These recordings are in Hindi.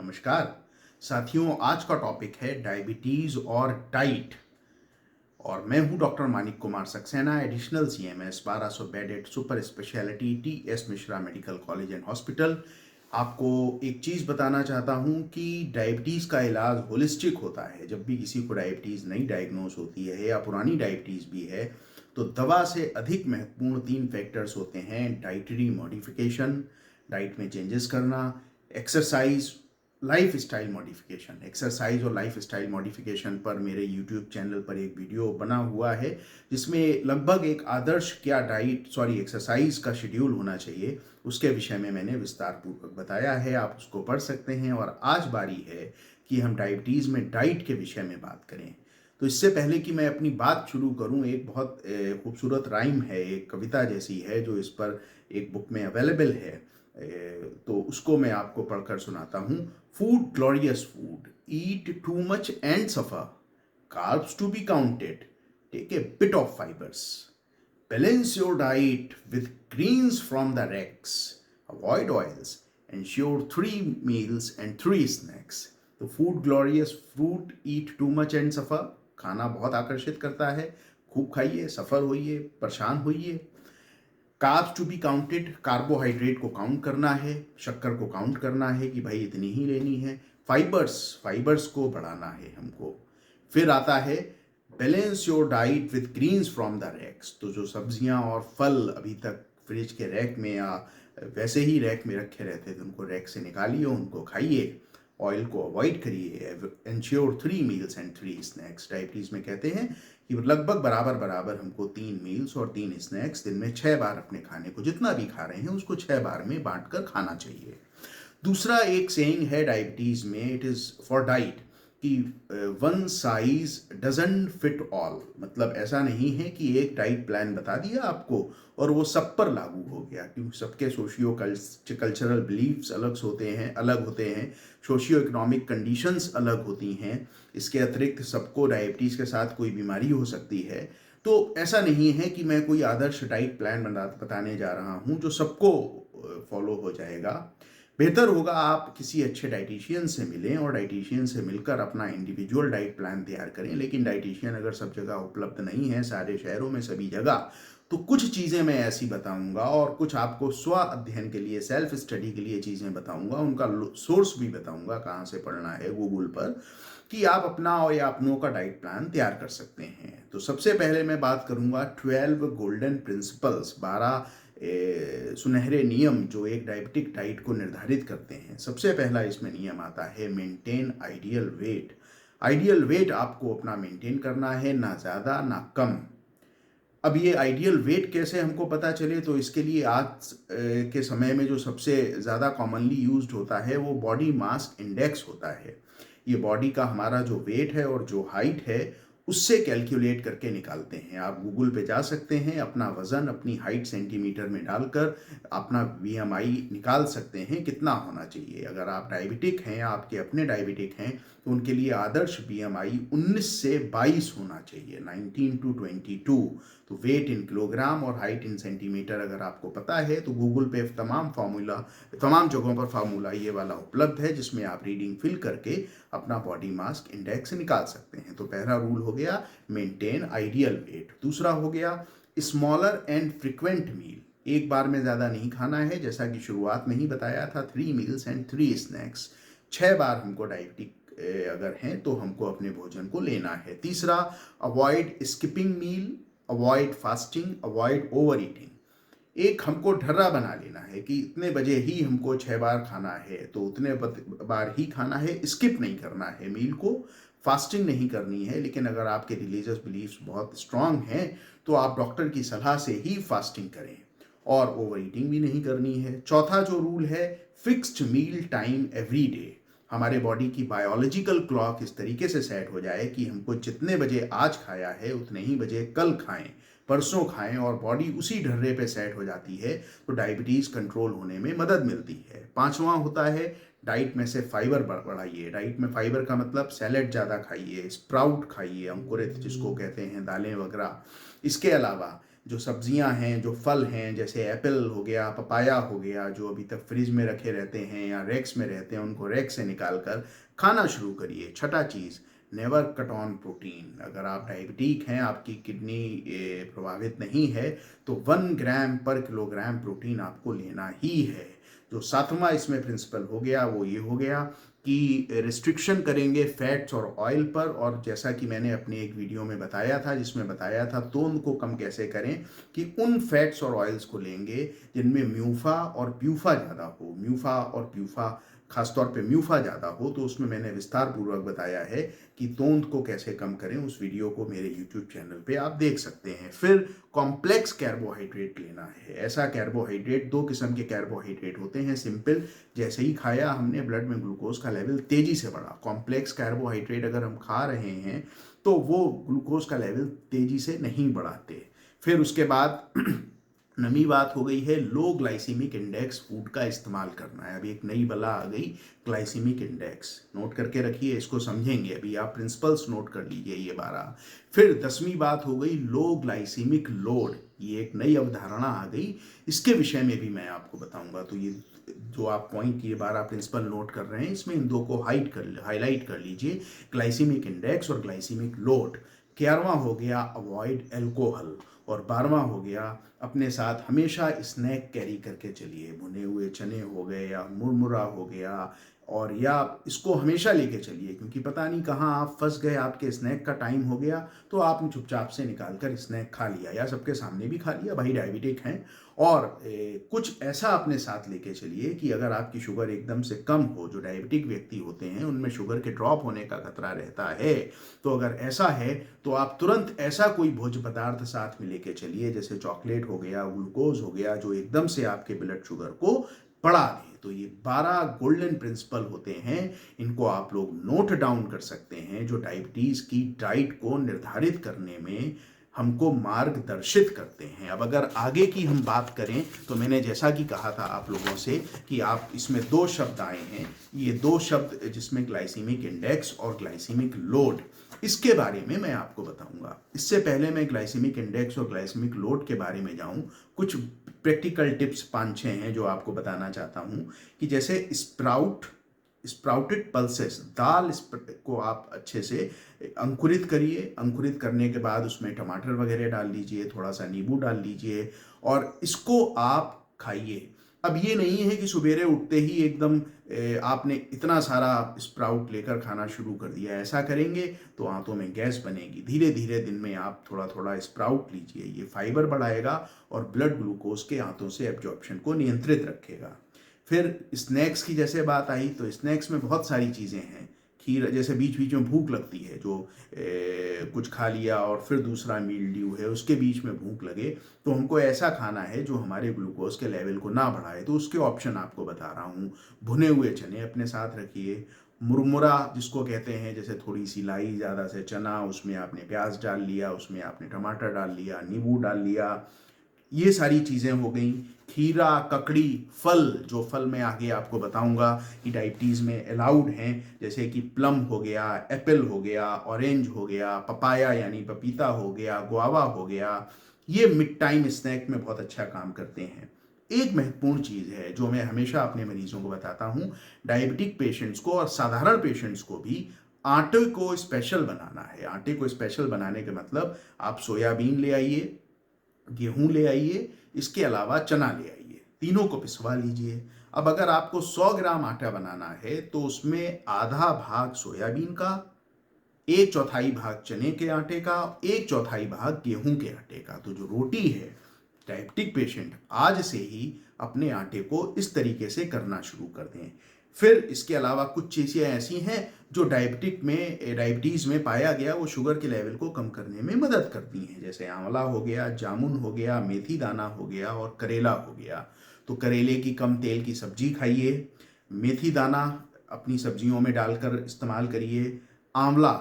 नमस्कार साथियों, आज का टॉपिक है डायबिटीज और डाइट। और मैं हूं doctor Manik Kumar Saxena, additional CMS 1200 bedded super speciality TS Mishra medical college and hospital. आपको एक चीज़ बताना चाहता हूं कि डायबिटीज़ का इलाज होलिस्टिक होता है। जब भी किसी को डायबिटीज़ नई डायग्नोस होती है या पुरानी डायबिटीज़ भी है, तो दवा से अधिक महत्वपूर्ण 3 फैक्टर्स होते हैं: डाइटरी मॉडिफिकेशन, डाइट में चेंजेस करना, exercise, life style modification. Exercise और लाइफ स्टाइल मॉडिफिकेशन पर मेरे यूट्यूब चैनल पर एक वीडियो बना हुआ है, जिसमें लगभग एक आदर्श क्या एक्सरसाइज का शेड्यूल होना चाहिए उसके विषय में मैंने विस्तार पूर्वक बताया है। आप उसको पढ़ सकते हैं। और आज बारी है कि हम डायबिटीज़ में डाइट के विषय में बात करें। तो इससे पहले कि मैं अपनी बात शुरू करूं, एक बहुत खूबसूरत राइम है, एक कविता जैसी है जो इस पर एक बुक में अवेलेबल है। तो उसको मैं आपको पढ़कर सुनाता हूँ। Food, glorious food, eat too much and suffer, carbs to be counted, take a bit of fibres, balance your diet with greens from the racks, avoid oils, ensure 3 meals and 3 snacks। तो food, glorious food, eat too much and suffer. खाना बहुत आकर्षित करता है, खूब खाइए, सफ़र होइए, परेशान होइए। Carbs to be counted, carbohydrate को काउंट करना है, शक्कर को काउंट करना है कि भाई इतनी ही लेनी है। फाइबर्स को बढ़ाना है हमको। फिर आता है balance your diet with greens from the racks. तो जो सब्जियां और फल अभी तक फ्रिज के रैक में या वैसे ही रैक में रखे रहते थे, उनको रैक से निकालिए, उनको खाइए, ऑयल को अवॉइड करिए। Ensure 3 meals and 3 snacks। Diabetes में कहते हैं कि लगभग बराबर बराबर हमको 3 meals और 3 snacks दिन में 6 बार अपने खाने को, जितना भी खा रहे हैं उसको 6 बार में बांट कर खाना चाहिए। दूसरा एक सेइंग है डायबिटीज़ में, इट इज़ फॉर डाइट, कि one size doesn't fit all. मतलब ऐसा नहीं है कि एक डाइट प्लान बता दिया आपको और वो सब पर लागू हो गया, क्योंकि सबके सोशियो कल्चरल बिलीफ्स अलग होते हैं, सोशियो इकोनॉमिक कंडीशंस अलग होती हैं। इसके अतिरिक्त सबको डायबिटीज़ के साथ कोई बीमारी हो सकती है। तो ऐसा नहीं है कि मैं कोई आदर्श डाइट प्लान बताने जा रहा हूँ जो सबको फॉलो हो जाएगा। बेहतर होगा आप किसी अच्छे डाइटिशियन से मिलें और डाइटिशियन से मिलकर अपना इंडिविजुअल डाइट प्लान तैयार करें। लेकिन डाइटिशियन अगर सब जगह उपलब्ध नहीं है, सारे शहरों में सभी जगह, तो कुछ चीज़ें मैं ऐसी बताऊंगा और कुछ आपको स्व अध्ययन के लिए, सेल्फ स्टडी के लिए चीज़ें बताऊंगा। उनका सोर्स भी बताऊंगा कहाँ से पढ़ना है गूगल पर, कि आप अपना और या अपनों का डाइट प्लान तैयार कर सकते हैं। तो सबसे पहले मैं बात करूंगा 12 गोल्डन प्रिंसिपल्स, 12 सुनहरे नियम जो एक डायबिटिक डाइट को निर्धारित करते हैं। सबसे पहला इसमें नियम आता है maintain ideal weight. Ideal weight आपको अपना मेंटेन करना है, ना ज़्यादा ना कम। अब ये आइडियल वेट कैसे हमको पता चले, तो इसके लिए आज के समय में जो सबसे ज़्यादा कॉमनली यूज्ड होता है वो बॉडी मास इंडेक्स होता है। ये बॉडी का हमारा जो वेट है और जो हाइट है उससे कैलकुलेट करके निकालते हैं। आप गूगल पे जा सकते हैं, अपना वज़न अपनी हाइट सेंटीमीटर में डालकर अपना बीएमआई निकाल सकते हैं कितना होना चाहिए। अगर आप डायबिटिक हैं, आपके अपने डायबिटिक हैं, तो उनके लिए आदर्श बीएमआई 19 से 22 होना चाहिए, 19 to 22। तो वेट इन किलोग्राम और हाइट इन सेंटीमीटर अगर आपको पता है तो गूगल पे तमाम जगहों पर फार्मूला ये वाला उपलब्ध है, जिसमें आप रीडिंग फिल करके अपना बॉडी मास इंडेक्स निकाल सकते हैं। तो पहला रूल हो गया मेंटेन आइडियल वेट। दूसरा हो गया स्मॉलर एंड फ्रिक्वेंट मील। एक बार में ज़्यादा नहीं खाना है, जैसा कि शुरुआत में ही बताया था, 3 meals and 3 snacks। 6 बार हमको डायबिटिक अगर हैं तो हमको अपने भोजन को लेना है। तीसरा, avoid skipping meal, avoid fasting, avoid over eating. एक हमको ढर्रा बना लेना है कि इतने बजे ही हमको 6 बार खाना है, तो उतने बार ही खाना है, स्किप नहीं करना है मील को, फास्टिंग नहीं करनी है। लेकिन अगर आपके रिलीजियस बिलीफ्स बहुत स्ट्रांग हैं तो आप डॉक्टर की सलाह से ही फास्टिंग करें, और ओवर ईटिंग भी नहीं करनी है। चौथा जो रूल है, fixed meal time every day. हमारे बॉडी की बायोलॉजिकल क्लॉक इस तरीके से सेट हो जाए कि हमको जितने बजे आज खाया है उतने ही बजे कल खाएं, परसों खाएं, और बॉडी उसी ढर्रे पे सेट हो जाती है, तो डायबिटीज़ कंट्रोल होने में मदद मिलती है। पांचवा होता है डाइट में से फाइबर बढ़ाइए। डाइट में फाइबर का मतलब सैलेड ज़्यादा खाइए, स्प्राउट खाइए, अंकुरित जिसको कहते हैं, दालें वगैरह। इसके अलावा जो सब्जियां हैं, जो फल हैं, जैसे एप्पल हो गया, पपाया हो गया, जो अभी तक फ्रिज में रखे रहते हैं या रैक्स में रहते हैं, उनको रैक से निकाल कर खाना शुरू करिए। छठा चीज़, नेवर कट ऑन प्रोटीन। अगर आप डायबिटिक हैं, आपकी किडनी प्रभावित नहीं है, तो 1 ग्राम पर किलोग्राम प्रोटीन आपको लेना ही है। जो सातवां इसमें प्रिंसिपल हो गया वो ये हो गया कि रिस्ट्रिक्शन करेंगे फैट्स और ऑयल पर। और जैसा कि मैंने अपने एक वीडियो में बताया था, जिसमें बताया था तोंद को कम कैसे करें, कि उन फैट्स और ऑयल्स को लेंगे जिनमें म्यूफा और प्यूफा ज़्यादा हो। म्यूफा और प्यूफा, खासतौर पे म्यूफा ज़्यादा हो, तो उसमें मैंने विस्तार पूर्वक बताया है कि तोंद को कैसे कम करें। उस वीडियो को मेरे यूट्यूब चैनल पे आप देख सकते हैं। फिर कॉम्प्लेक्स कार्बोहाइड्रेट लेना है। ऐसा कार्बोहाइड्रेट, 2 किस्म के कार्बोहाइड्रेट होते हैं। सिंपल, जैसे ही खाया हमने, ब्लड में ग्लूकोज का लेवल तेजी से बढ़ा। कॉम्प्लेक्स कार्बोहाइड्रेट अगर हम खा रहे हैं तो वो ग्लूकोज का लेवल तेजी से नहीं बढ़ाते। फिर उसके बाद नवी बात हो गई है, लो ग्लाइसीमिक इंडेक्स फूड का इस्तेमाल करना है। अभी एक नई बला आ गई, ग्लाइसीमिक इंडेक्स। नोट करके रखिए, इसको समझेंगे। अभी आप प्रिंसिपल्स नोट कर लीजिए ये 12। फिर 10वीं बात हो गई, लो ग्लाइसीमिक लोड। ये एक नई अवधारणा आ गई, इसके विषय में भी मैं आपको बताऊंगा। तो ये जो आप पॉइंट, ये 12 प्रिंसिपल नोट कर रहे हैं, इसमें इन दो को हाईलाइट कर लीजिए, ग्लाइसीमिक इंडेक्स और ग्लाइसीमिक लोड। 11वां हो गया, अवॉइड एल्कोहल। और 12वां हो गया, अपने साथ हमेशा स्नैक कैरी करके चलिए। भुने हुए चने हो गए या मुरमुरा हो गया, और या इसको हमेशा लेके चलिए, क्योंकि पता नहीं कहाँ आप फंस गए, आपके स्नैक का टाइम हो गया तो आपने चुपचाप से निकाल कर स्नैक खा लिया, या सबके सामने भी खा लिया, भाई डायबिटिक हैं। और कुछ ऐसा अपने साथ लेके चलिए कि अगर आपकी शुगर एकदम से कम हो, जो डायबिटिक व्यक्ति होते हैं उनमें शुगर के ड्रॉप होने का खतरा रहता है, तो अगर ऐसा है तो आप तुरंत ऐसा कोई भोज्य पदार्थ साथ में लेके चलिए, जैसे चॉकलेट हो गया, ग्लूकोज हो गया, जो एकदम से आपके ब्लड शुगर को बढ़ा दे। तो ये 12 गोल्डन प्रिंसिपल होते हैं, इनको आप लोग नोट डाउन कर सकते हैं, जो डायबिटीज की डाइट को निर्धारित करने में हमको मार्गदर्शित करते हैं। अब अगर आगे की हम बात करें, तो मैंने जैसा कि कहा था आप लोगों से कि आप इसमें 2 शब्द आए हैं, ये 2 शब्द जिसमें ग्लाइसीमिक इंडेक्स और ग्लाइसीमिक लोड, इसके बारे में मैं आपको बताऊंगा। इससे पहले मैं ग्लाइसीमिक इंडेक्स और ग्लाइसीमिक लोड के बारे में जाऊं, कुछ प्रैक्टिकल टिप्स 5-6 हैं जो आपको बताना चाहता हूं। कि जैसे स्प्राउटेड पल्सेस, दाल को आप अच्छे से अंकुरित करिए। अंकुरित करने के बाद उसमें टमाटर वगैरह डाल लीजिए, थोड़ा सा नींबू डाल लीजिए, और इसको आप खाइए। अब ये नहीं है कि सुबेरे उठते ही एकदम आपने इतना सारा स्प्राउट लेकर खाना शुरू कर दिया। ऐसा करेंगे तो आंतों में गैस बनेगी। धीरे धीरे दिन में आप थोड़ा थोड़ा स्प्राउट लीजिए, ये फाइबर बढ़ाएगा और ब्लड ग्लूकोज के आंतों से एब्जॉर्प्शन को नियंत्रित रखेगा। फिर स्नैक्स की जैसे बात आई, तो स्नैक्स में बहुत सारी चीज़ें हैं। खीर, जैसे बीच बीच में भूख लगती है, जो कुछ खा लिया और फिर दूसरा मील ड्यू है, उसके बीच में भूख लगे, तो हमको ऐसा खाना है जो हमारे ग्लूकोज के लेवल को ना बढ़ाए। तो उसके ऑप्शन आपको बता रहा हूँ। भुने हुए चने अपने साथ रखिए। मुरमुरा जिसको कहते हैं, जैसे थोड़ी सी लाई, ज़्यादा से चना, उसमें आपने प्याज डाल लिया, उसमें आपने टमाटर डाल लिया, नींबू डाल लिया, ये सारी चीज़ें हो गई। खीरा, ककड़ी, फल, जो फल मैं आगे आपको बताऊंगा कि डायबिटीज़ में अलाउड हैं, जैसे कि प्लम हो गया, एप्पल हो गया, ऑरेंज हो गया, पपाया यानी पपीता हो गया, गुआवा हो गया, ये मिड टाइम स्नैक में बहुत अच्छा काम करते हैं। एक महत्वपूर्ण चीज़ है जो मैं हमेशा अपने मरीजों को बताता हूँ, डायबिटिक पेशेंट्स को और साधारण पेशेंट्स को भी आटे को स्पेशल बनाना है। आटे को स्पेशल बनाने का मतलब, आप सोयाबीन ले आइए, गेहूं ले आइए, इसके अलावा चना ले आइए, तीनों को पिसवा लीजिए। अब अगर आपको 100 ग्राम आटा बनाना है तो उसमें आधा भाग सोयाबीन का, 1/4 भाग चने के आटे का, 1/4 भाग गेहूं के आटे का। तो जो रोटी है, डायबिटिक पेशेंट आज से ही अपने आटे को इस तरीके से करना शुरू कर दें। फिर इसके अलावा कुछ चीज़ें ऐसी हैं जो डायबिटीज़ में पाया गया वो शुगर के लेवल को कम करने में मदद करती हैं, जैसे आंवला हो गया, जामुन हो गया, मेथी दाना हो गया और करेला हो गया। तो करेले की कम तेल की सब्जी खाइए, मेथी दाना अपनी सब्जियों में डालकर इस्तेमाल करिए, आंवला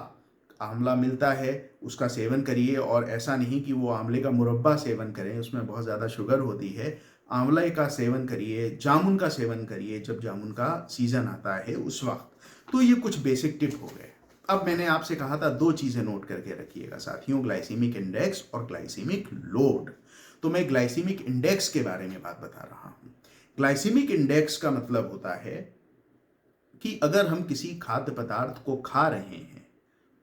आंवला मिलता है उसका सेवन करिए। और ऐसा नहीं कि वो आंवले का मुरब्बा सेवन करें, उसमें बहुत ज़्यादा शुगर होती है। आंवले का सेवन करिए, जामुन का सेवन करिए जब जामुन का सीज़न आता है उस वक्त। तो ये कुछ बेसिक टिप हो गए। अब मैंने आपसे कहा था 2 चीज़ें नोट करके रखिएगा साथियों, ग्लाइसीमिक इंडेक्स और ग्लाइसीमिक लोड। तो मैं ग्लाइसीमिक इंडेक्स के बारे में बात बता रहा हूं। ग्लाइसीमिक इंडेक्स का मतलब होता है कि अगर हम किसी खाद्य पदार्थ को खा रहे हैं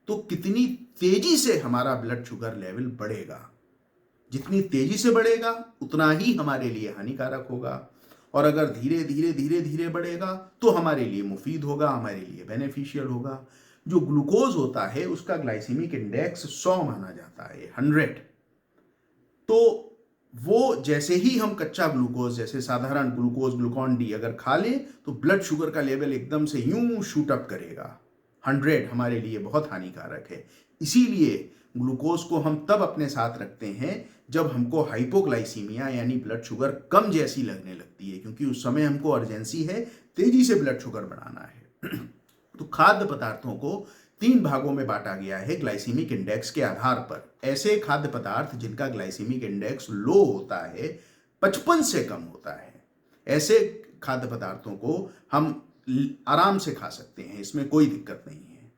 तो कितनी तेजी से हमारा ब्लड शुगर लेवल बढ़ेगा। जितनी तेजी से बढ़ेगा उतना ही हमारे लिए हानिकारक होगा, और अगर धीरे धीरे धीरे धीरे बढ़ेगा तो हमारे लिए मुफीद होगा, हमारे लिए बेनिफिशियल होगा। जो ग्लूकोज होता है उसका ग्लाइसीमिक इंडेक्स 100 माना जाता है, 100। तो वो जैसे ही हम कच्चा ग्लूकोज, जैसे साधारण ग्लूकोज, ग्लूकॉन डी अगर खा लें तो ब्लड शुगर का लेवल एकदम से यूं शूट अप करेगा। 100 हमारे लिए बहुत हानिकारक है। इसीलिए ग्लूकोज को हम तब अपने साथ रखते हैं जब हमको हाइपोग्लाइसीमिया यानी ब्लड शुगर कम जैसी लगने लगती है, क्योंकि उस समय हमको अर्जेंसी है तेजी से ब्लड शुगर बढ़ाना है। तो खाद्य पदार्थों को 3 भागों में बांटा गया है ग्लाइसीमिक इंडेक्स के आधार पर। ऐसे खाद्य पदार्थ जिनका ग्लाइसीमिक इंडेक्स लो होता है, 55 से कम होता है, ऐसे खाद्य पदार्थों को हम आराम से खा सकते हैं, इसमें कोई दिक्कत नहीं है।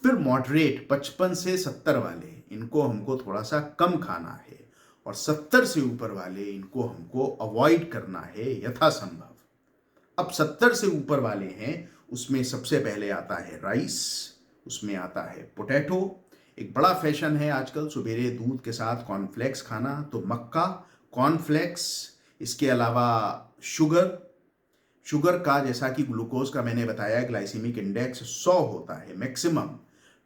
फिर मॉडरेट 55 से 70 वाले, इनको हमको थोड़ा सा कम खाना है, और 70 से ऊपर वाले इनको हमको अवॉइड करना है यथासंभव। अब 70 से ऊपर वाले हैं, उसमें सबसे पहले आता है राइस, उसमें आता है पोटैटो। एक बड़ा फैशन है आजकल सवेरे दूध के साथ कॉर्नफ्लेक्स खाना, तो मक्का, कॉर्नफ्लेक्स, इसके अलावा शुगर का, जैसा कि ग्लूकोज का मैंने बताया ग्लाइसीमिक इंडेक्स 100 होता है मैक्सिमम।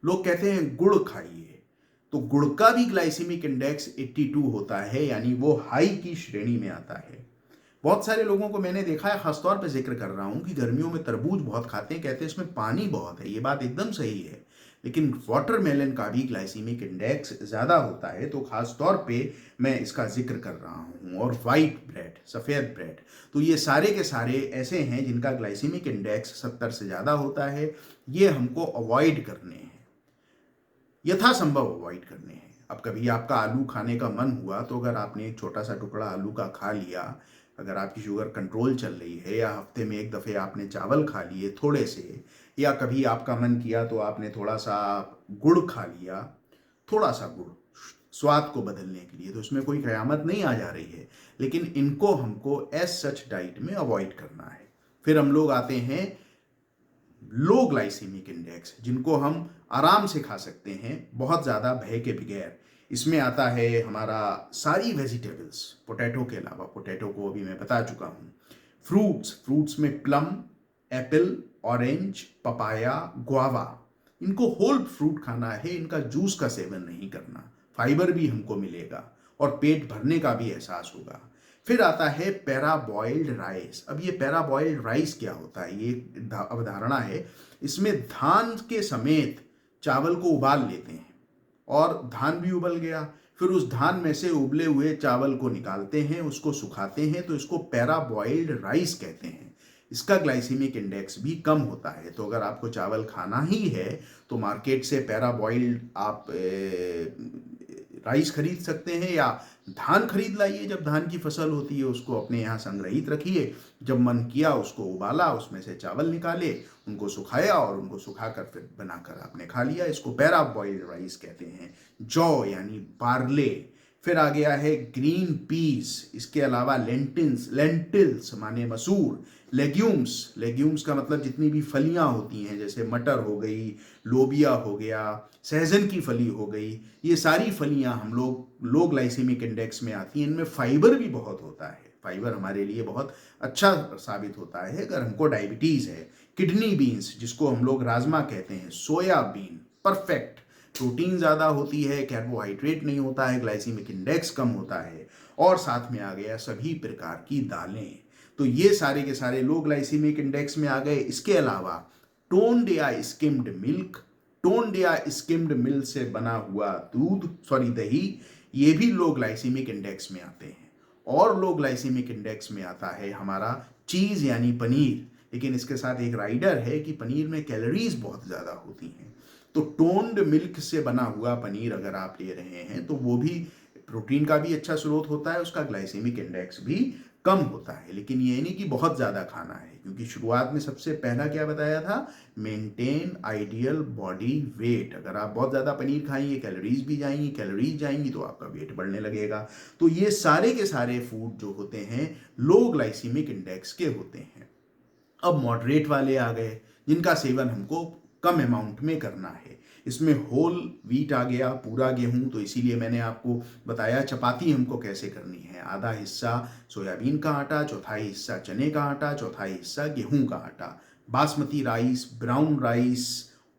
लोग कहते हैं गुड़ खाइए, तो गुड़ का भी ग्लाइसीमिक इंडेक्स 82 होता है, यानी वो हाई की श्रेणी में आता है। बहुत सारे लोगों को मैंने देखा है, खासतौर पे जिक्र कर रहा हूं, कि गर्मियों में तरबूज बहुत खाते हैं, कहते हैं इसमें पानी बहुत है। ये बात एकदम सही है, लेकिन वाटरमेलन का भी ग्लाइसीमिक इंडेक्स ज़्यादा होता है, तो खासतौर पे मैं इसका जिक्र कर रहा हूँ। और वाइट ब्रेड, सफ़ेद ब्रेड, तो ये सारे के सारे ऐसे हैं जिनका ग्लाइसीमिक इंडेक्स 70 से ज़्यादा होता है। ये हमको अवॉइड करने हैं, यथासंभव अवॉइड करने हैं। अब कभी आपका आलू खाने का मन हुआ तो अगर आपने एक छोटा सा टुकड़ा आलू का खा लिया, अगर आपकी शुगर कंट्रोल चल रही है, या हफ्ते में एक दफ़े आपने चावल खा लिए थोड़े से, या कभी आपका मन किया तो आपने थोड़ा सा गुड़ खा लिया, थोड़ा सा गुड़ स्वाद को बदलने के लिए, तो इसमें कोई क़यामत नहीं आ जा रही है। लेकिन इनको हमको एज सच डाइट में अवॉइड करना है। फिर हम लोग आते हैं लो ग्लाइसीमिक इंडेक्स, जिनको हम आराम से खा सकते हैं बहुत ज़्यादा भय के बगैर। इसमें आता है हमारा सारी वेजिटेबल्स, पोटैटो के अलावा, पोटैटो को अभी मैं बता चुका हूँ। फ्रूट्स में plum, Apple, orange, papaya, guava, इनको होल फ्रूट खाना है, इनका जूस का सेवन नहीं करना। फाइबर भी हमको मिलेगा और पेट भरने का भी एहसास होगा। फिर आता है पैरा बॉइल्ड राइस। अब ये पैरा बॉइल्ड राइस क्या होता है? ये अवधारणा है, इसमें धान के समेत चावल को उबाल लेते हैं, और धान भी उबल गया, फिर उस धान में से उबले हुए चावल को निकालते हैं, उसको सुखाते हैं, तो इसको पैरा बॉइल्ड राइस कहते हैं। इसका ग्लाइसीमिक इंडेक्स भी कम होता है। तो अगर आपको चावल खाना ही है तो मार्केट से पैरा बॉइल्ड आप राइस खरीद सकते हैं, या धान खरीद लाइए, जब धान की फसल होती है उसको अपने यहाँ संग्रहित रखिए, जब मन किया उसको उबाला, उसमें से चावल निकाले, उनको सुखाया, और उनको सुखाकर फिर बनाकर आपने खा लिया। इसको पैरा बॉइल्ड राइस कहते हैं। जौ यानी बार्ले। फिर आ गया है ग्रीन पीस, इसके अलावा लेंटिल्स माने मसूर, लेग्यूम्स का मतलब जितनी भी फलियां होती हैं, जैसे मटर हो गई, लोबिया हो गया, सहजन की फली हो गई, ये सारी फलियां हम लोग लो ग्लाइसीमिक इंडेक्स में आती हैं। इनमें फाइबर भी बहुत होता है, फाइबर हमारे लिए बहुत अच्छा साबित होता है अगर हमको डायबिटीज़ है। किडनी बीन्स, जिसको हम लोग राजमा कहते हैं, सोयाबीन, परफेक्ट, प्रोटीन ज़्यादा होती है, कार्बोहाइड्रेट नहीं होता है, ग्लाइसीमिक इंडेक्स कम होता है, और साथ में आ गया सभी प्रकार की दालें। तो ये सारे के सारे लो ग्लाइसीमिक इंडेक्स में आ गए। इसके अलावा टोन्ड या स्किम्ड मिल्क से बना हुआ दही, ये भी लो ग्लाइसीमिक इंडेक्स में आते हैं। और लो ग्लाइसीमिक इंडेक्स में आता है हमारा चीज़ यानी पनीर, लेकिन इसके साथ एक राइडर है कि पनीर में कैलोरीज बहुत ज़्यादा होती हैं। तो टोन्ड मिल्क से बना हुआ पनीर अगर आप ले रहे हैं तो वो भी प्रोटीन का भी अच्छा स्रोत होता है, उसका ग्लाइसीमिक इंडेक्स भी कम होता है, लेकिन ये नहीं कि बहुत ज़्यादा खाना है, क्योंकि शुरुआत में सबसे पहला क्या बताया था, मेंटेन आइडियल बॉडी वेट। अगर आप बहुत ज़्यादा पनीर खाएंगे, कैलोरीज जाएंगी तो आपका वेट बढ़ने लगेगा। तो ये सारे के सारे फूड जो होते हैं लो ग्लाइसीमिक इंडेक्स के होते हैं। अब मॉडरेट वाले आ गए, जिनका सेवन हमको कम अमाउंट में करना है। इसमें होल व्हीट आ गया, पूरा गेहूं, तो इसीलिए मैंने आपको बताया चपाती हमको कैसे करनी है। आधा हिस्सा सोयाबीन का आटा, चौथाई हिस्सा चने का आटा, चौथाई हिस्सा गेहूं का आटा, बासमती राइस, ब्राउन राइस,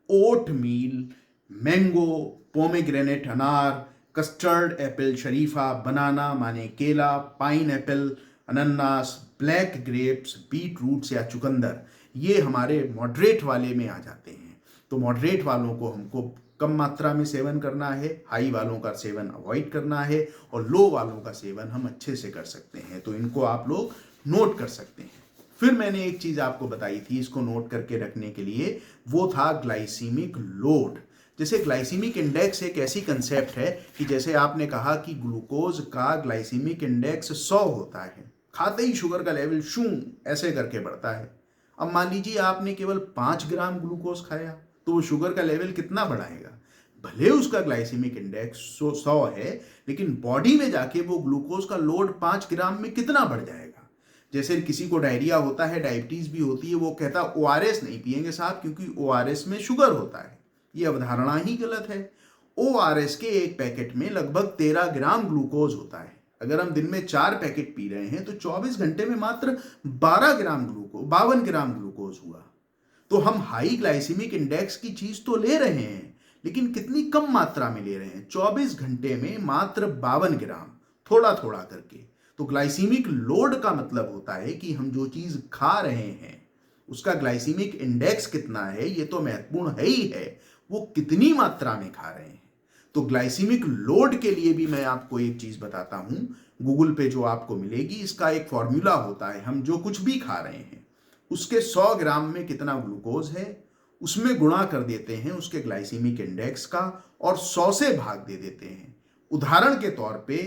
ओट मील, मैंगो, पोमेग्रेनेट अनार, कस्टर्ड एप्पल शरीफा, बनाना माने केला, पाइन एप्पल, अनन्नास, ब्लैक ग्रेप्स, बीट रूट्स या चुकंदर, ये हमारे मॉडरेट वाले में आ जाते हैं। तो मॉडरेट वालों को हमको कम मात्रा में सेवन करना है, हाई वालों का सेवन अवॉइड करना है, और लो वालों का सेवन हम अच्छे से कर सकते हैं। तो इनको आप लोग नोट कर सकते हैं। फिर मैंने एक चीज आपको बताई थी इसको नोट करके रखने के लिए, वो था ग्लाइसीमिक लोड। जैसे ग्लाइसीमिक इंडेक्स एक ऐसी कंसेप्ट है कि जैसे आपने कहा कि ग्लूकोज का ग्लाइसीमिक इंडेक्स 100 होता है, खाते ही शुगर का लेवल शू ऐसे करके बढ़ता है। अब मान लीजिए आपने केवल 5 ग्राम ग्लूकोज खाया, तो वो शुगर का लेवल कितना बढ़ाएगा? भले उसका ग्लाइसीमिक इंडेक्स 100 है, लेकिन बॉडी में जाके वो ग्लूकोज का लोड 5 ग्राम में कितना बढ़ जाएगा। जैसे किसी को डायरिया होता है, डायबिटीज भी होती है, वो कहता ORS नहीं पिएंगे साहब क्योंकि ORS में शुगर होता है। ये अवधारणा ही गलत है। ORS के एक पैकेट में लगभग 13 ग्राम ग्लूकोज होता है। अगर हम दिन में 4 पैकेट पी रहे हैं तो 24 घंटे में मात्र 52 ग्राम ग्लूकोज हुआ। तो हम हाई ग्लाइसीमिक इंडेक्स की चीज तो ले रहे हैं, लेकिन कितनी कम मात्रा में ले रहे हैं, 24 घंटे में मात्र 52 ग्राम, थोड़ा थोड़ा करके। तो ग्लाइसीमिक लोड का मतलब होता है कि हम जो चीज खा रहे हैं उसका ग्लाइसीमिक इंडेक्स कितना है, ये तो महत्वपूर्ण है ही है, वो कितनी मात्रा में खा रहे हैं। तो ग्लाइसीमिक लोड के लिए भी मैं आपको एक चीज बताता हूं, गूगल पे जो आपको मिलेगी, इसका एक फॉर्मूला होता है। हम जो कुछ भी खा रहे हैं उसके 100 ग्राम में कितना ग्लूकोज है, उसमें गुणा कर देते हैं उसके ग्लाइसीमिक इंडेक्स का और 100 से भाग दे देते हैं। उदाहरण के तौर पे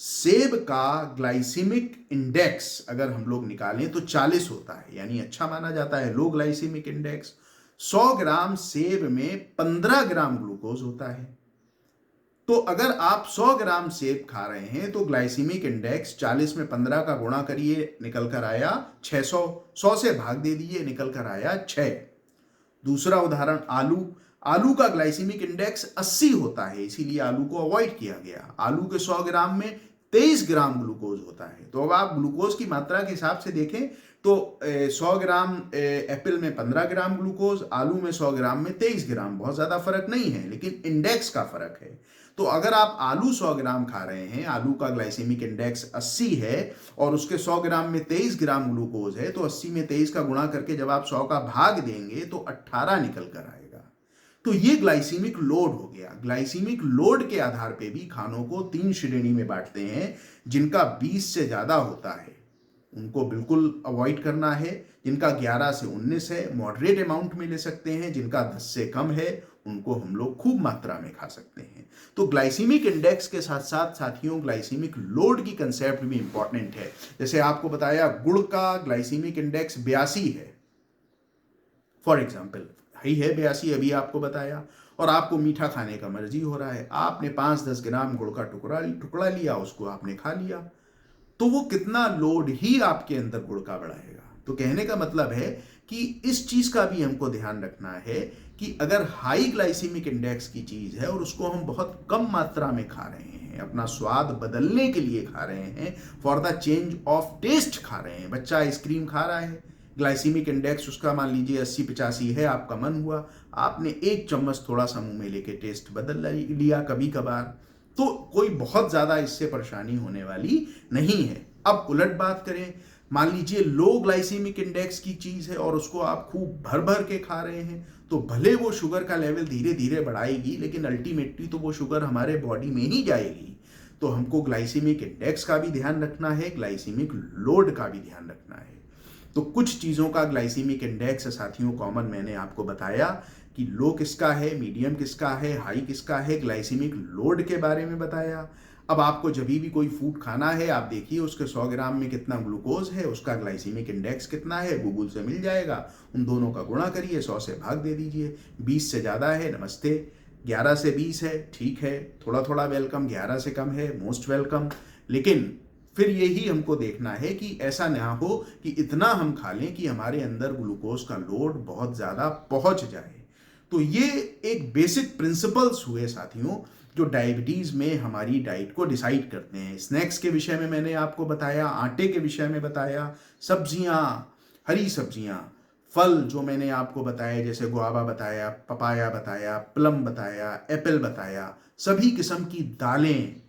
सेब का ग्लाइसीमिक इंडेक्स अगर हम लोग निकालें तो 40 होता है, यानी अच्छा माना जाता है, लो ग्लाइसीमिक इंडेक्स। 100 ग्राम सेब में 15 ग्राम ग्लूकोज होता है। तो अगर आप 100 ग्राम सेब खा रहे हैं तो ग्लाइसीमिक इंडेक्स 40 में 15 का गुणा करिए, निकल कर आया 600, 100 से भाग दे दीजिए, निकल कर आया 6। दूसरा उदाहरण आलू। आलू का ग्लाइसीमिक इंडेक्स 80 होता है, इसीलिए आलू को अवॉइड किया गया। आलू के 100 ग्राम में 23 ग्राम ग्लूकोज होता है। तो अब आप ग्लूकोज की मात्रा के हिसाब से देखें तो 100 ग्राम एप्पल में 15 ग्राम ग्लूकोज, आलू में 100 ग्राम में 23 ग्राम, बहुत ज्यादा फर्क नहीं है, लेकिन इंडेक्स का फर्क है। तो अगर आप आलू 100 ग्राम खा रहे हैं, आलू का ग्लाइसेमिक इंडेक्स 80 है और उसके 100 ग्राम में 23 ग्राम ग्लूकोज है, तो 80 में 23 का गुणा करके जब आप 100 का भाग देंगे तो 18 निकल कर आएगा। तो ये ग्लाइसीमिक लोड हो गया। ग्लाइसीमिक लोड के आधार पे भी खानों को 3 श्रेणी में बांटते हैं। जिनका 20 से ज्यादा होता है उनको बिल्कुल अवॉइड करना है, जिनका 11 से 19 है मॉडरेट अमाउंट में ले सकते हैं, जिनका 10 से कम है उनको हम लोग खूब मात्रा में खा सकते हैं। तो ग्लाइसीमिक इंडेक्स के साथ साथ साथियों ग्लाइसीमिक लोड की कंसेप्ट भी इंपॉर्टेंट है। जैसे आपको बताया गुड़ का ग्लाइसीमिक इंडेक्स 82 है, फॉर एग्जाम्पल ही है 82, अभी आपको बताया, और आपको मीठा खाने का मर्जी हो रहा है, आपने 5-10 ग्राम गुड़ का टुकड़ा लिया, उसको आपने खा लिया, तो वो कितना लोड ही आपके अंदर गुड़ का बढ़ाएगा। तो कहने का मतलब है कि इस चीज का भी हमको ध्यान रखना है कि अगर हाई ग्लाइसीमिक इंडेक्स की चीज है और उसको हम बहुत कम मात्रा में खा रहे हैं, अपना स्वाद बदलने के लिए खा रहे हैं, for the change of taste खा रहे हैं। बच्चा आइसक्रीम खा रहा है, ग्लाइसीमिक इंडेक्स उसका मान लीजिए 80-85 है, आपका मन हुआ, आपने 1 चम्मच थोड़ा सा मुंह में लेके टेस्ट बदल लिया कभी कभार, तो कोई बहुत ज्यादा इससे परेशानी होने वाली नहीं है। अब उलट बात करें, मान लीजिए लो ग्लाइसीमिक इंडेक्स की चीज है और उसको आप खूब भर भर के खा रहे हैं, तो भले वो शुगर का लेवल धीरे धीरे बढ़ाएगी, लेकिन अल्टीमेटली तो वो शुगर हमारे बॉडी में ही जाएगी। तो हमको ग्लाइसीमिक इंडेक्स का भी ध्यान रखना है, ग्लाइसीमिक लोड का भी ध्यान रखना है। तो कुछ चीजों का ग्लाइसीमिक इंडेक्स साथियों कॉमन मैंने आपको बताया कि लो किसका है, मीडियम किसका है, हाई किसका है, ग्लाइसीमिक लोड के बारे में बताया। अब आपको जब भी कोई फूड खाना है, आप देखिए उसके 100 ग्राम में कितना ग्लूकोज है, उसका ग्लाइसीमिक इंडेक्स कितना है, गूगल से मिल जाएगा। उन दोनों का गुणा करिए, 100 से भाग दे दीजिए। 20 से ज़्यादा है, नमस्ते। 11 से 20 है, ठीक है, थोड़ा थोड़ा वेलकम। 11 से कम है, मोस्ट वेलकम। लेकिन फिर यही हमको देखना है कि ऐसा ना हो कि इतना हम खा लें कि हमारे अंदर ग्लूकोज का लोड बहुत ज़्यादा पहुंच जाए। तो ये एक बेसिक प्रिंसिपल्स हुए साथियों, जो डायबिटीज़ में हमारी डाइट को डिसाइड करते हैं। स्नैक्स के विषय में मैंने आपको बताया, आटे के विषय में बताया, सब्जियां, हरी सब्जियां, फल जो मैंने आपको बताया, जैसे गुआवा बताया, पपाया बताया, प्लम बताया, एप्पल बताया, सभी किस्म की दालें,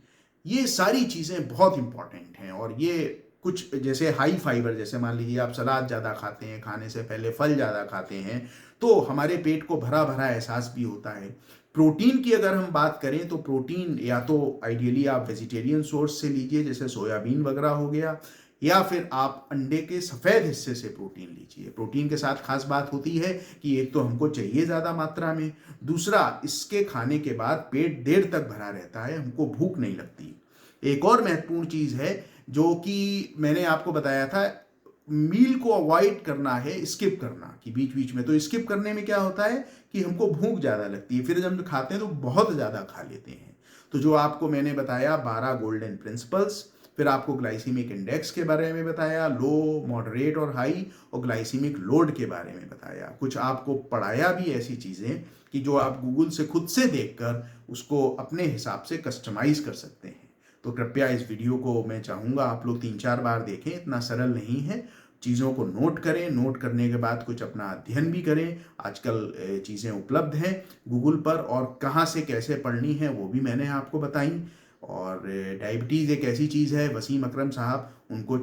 ये सारी चीज़ें बहुत इंपॉर्टेंट हैं। और ये कुछ जैसे हाई फाइबर, जैसे मान लीजिए आप सलाद ज़्यादा खाते हैं, खाने से पहले फल ज़्यादा खाते हैं, तो हमारे पेट को भरा भरा एहसास भी होता है। प्रोटीन की अगर हम बात करें तो प्रोटीन या तो आइडियली आप वेजिटेरियन सोर्स से लीजिए, जैसे सोयाबीन वगैरह हो गया, या फिर आप अंडे के सफ़ेद हिस्से से प्रोटीन लीजिए। प्रोटीन के साथ खास बात होती है कि एक तो हमको चाहिए ज़्यादा मात्रा में, दूसरा इसके खाने के बाद पेट देर तक भरा रहता है, हमको भूख नहीं लगती। एक और महत्वपूर्ण चीज़ है जो कि मैंने आपको बताया था, मील को अवॉइड करना है, स्किप करना कि बीच बीच में। तो स्किप करने में क्या होता है कि हमको भूख ज़्यादा लगती है, फिर जब हम खाते हैं तो बहुत ज़्यादा खा लेते हैं। तो जो आपको मैंने बताया 12 गोल्डन प्रिंसिपल्स, फिर आपको ग्लाइसीमिक इंडेक्स के बारे में बताया, लो, मॉडरेट और हाई, और ग्लाइसीमिक लोड के बारे में बताया। कुछ आपको पढ़ाया भी ऐसी चीज़ें कि जो आप गूगल से खुद से देखकर उसको अपने हिसाब से कस्टमाइज़ कर सकते हैं। तो कृपया इस वीडियो को मैं चाहूँगा आप लोग 3-4 बार देखें, इतना सरल नहीं है। चीज़ों को नोट करें, नोट करने के बाद कुछ अपना अध्ययन भी करें। आजकल चीज़ें उपलब्ध हैं गूगल पर, और कहाँ से कैसे पढ़नी है वो भी मैंने आपको बताई। और डायबिटीज़ एक ऐसी चीज़ है, वसीम अकरम साहब, उनको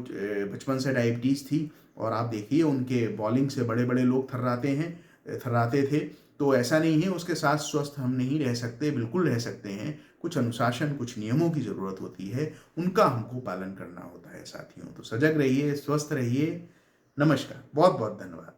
बचपन से डायबिटीज़ थी, और आप देखिए उनके बॉलिंग से बड़े बड़े लोग थर्राते थे। तो ऐसा नहीं है, उसके साथ स्वस्थ हम नहीं रह सकते, बिल्कुल रह सकते हैं। कुछ अनुशासन, कुछ नियमों की ज़रूरत होती है, उनका हमको पालन करना होता है साथियों। तो सजग रहिए, स्वस्थ रहिए। नमस्कार, बहुत बहुत धन्यवाद।